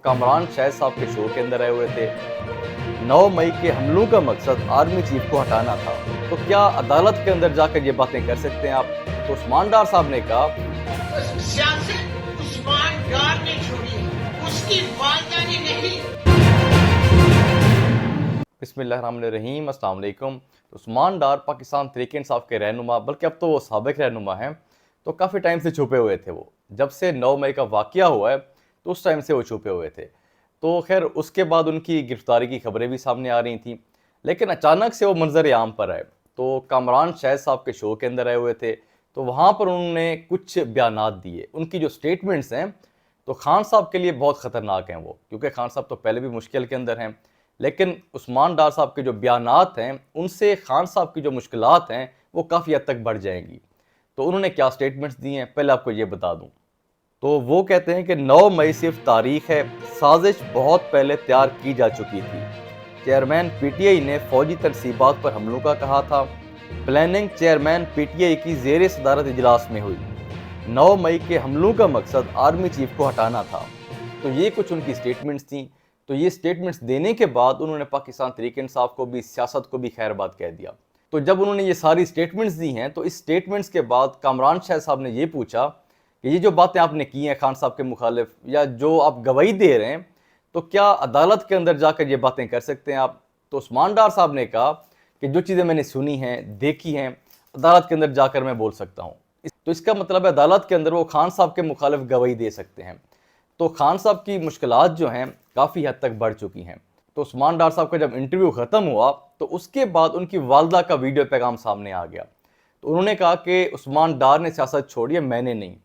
कामरान शहद साहब के शो के अंदर आए हुए थे। 9 मई के हमलों का मकसद आर्मी चीफ को हटाना था, तो क्या अदालत के अंदर जाकर ये बातें कर सकते हैं आप? तो उस्मान डार साहब ने कहा, सियासत उस्मान डार ने छोड़ी है, उसकी वालिदा ने नहीं। बिस्मिल्लाहिर्रहमानिर्रहीम, अस्सलाम वालेकुम। उस्मान डार पाकिस्तान तहरीक इंसाफ के रहनुमा, बल्कि अब तो वो साबिक रहनुमा हैं, तो काफ़ी टाइम से छुपे हुए थे वो। जब से 9 मई का वाक़या हुआ है तो उस टाइम से वो छुपे हुए थे। तो खैर उसके बाद उनकी गिरफ्तारी की खबरें भी सामने आ रही थी, लेकिन अचानक से वो मंजर आम पर आए। तो कामरान शहद साहब के शो के अंदर आए हुए थे, तो वहाँ पर उन्होंने कुछ बयानात दिए। उनकी जो स्टेटमेंट्स हैं तो खान साहब के लिए बहुत ख़तरनाक हैं वो, क्योंकि खान साहब तो पहले भी मुश्किल के अंदर हैं, लेकिन उस्मान डार साहब के जो बयानात हैं उनसे खान साहब की जो मुश्किलात हैं वो काफ़ी हद तक बढ़ जाएंगी। तो उन्होंने क्या स्टेटमेंट्स दी हैं, पहले आपको ये बता दूं। तो वो कहते हैं कि 9 मई सिर्फ तारीख है, साजिश बहुत पहले तैयार की जा चुकी थी। चेयरमैन पीटीआई ने फौजी तनसीबात पर हमलों का कहा था। प्लानिंग चेयरमैन पीटीआई की ज़ेर सदारत इजलास में हुई। 9 मई के हमलों का मकसद आर्मी चीफ को हटाना था। तो ये कुछ उनकी स्टेटमेंट्स थी। तो ये स्टेटमेंट्स देने के बाद उन्होंने पाकिस्तान तहरीक इंसाफ को भी, सियासत को भी खैरबाद कह दिया। तो जब उन्होंने ये सारी स्टेटमेंट्स दी हैं तो इस स्टेटमेंट्स के बाद कामरान शहद साहब ने ये पूछा कि ये जो बातें आपने की हैं खान साहब के मुखालिफ, या जो आप गवाही दे रहे हैं, तो क्या अदालत के अंदर जाकर ये बातें कर सकते हैं आप? तो उस्मान डार साहब ने कहा कि जो चीज़ें मैंने सुनी हैं, देखी हैं, अदालत के अंदर जाकर मैं बोल सकता हूँ। तो इसका मतलब है अदालत के अंदर वो खान साहब के मुखालिफ गवाही दे सकते हैं। तो खान साहब की मुश्किलात जो हैं काफ़ी हद तक बढ़ चुकी हैं। तो उस्मान डार साहब का जब इंटरव्यू ख़त्म हुआ तो उसके बाद उनकी वालदा का वीडियो पैगाम सामने आ गया। तो उन्होंने कहा कि उस्मान डार ने सियासत छोड़ी है, मैंने नहीं।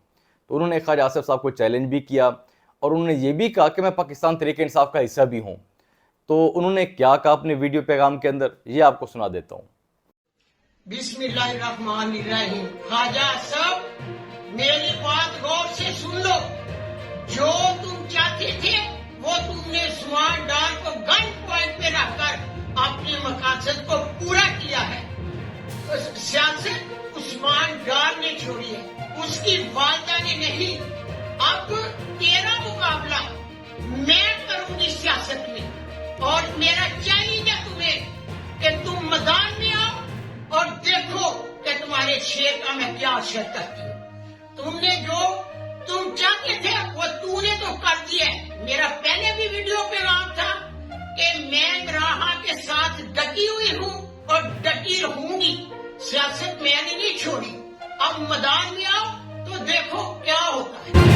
तो उन्होंने ख्वाजा आसिफ साहब को चैलेंज भी किया और उन्होंने ये भी कहा कि मैं पाकिस्तान तहरीक इंसाफ का हिस्सा भी हूँ। तो उन्होंने क्या कहा अपने वीडियो पैगाम के अंदर, ये आपको सुना देता हूँ। बिस्मिल्लाहिर्रहमानिर्रहीम। ख्वाजा साहब मेरी बात गौर से सुन लो। जो तुम चाहते थे वो तुमने उस्मान डार को गन पॉइंट पे रखकर अपने मकासद को पूरा किया है। सियासत उस्मान डार ने छोड़ी है, उसकी वालिदा ने नहीं। अब तेरा मुकाबला मैं करूंगी सियासत में, और मेरा चैलेंज है तुम्हें कि तुम मैदान में आओ और देखो कि तुम्हारे शेर का मैं क्या असर करती हूँ। तुमने जो तुम चाहते थे वो तूने तो कर दिया। मेरा पहले भी वीडियो पे नाम था कि मैं ग्राहा के साथ डटी हुई हूँ और डटी रहूंगी। सियासत मैंने नहीं छोड़ी। अब मैदान में आओ तो देखो क्या होता है।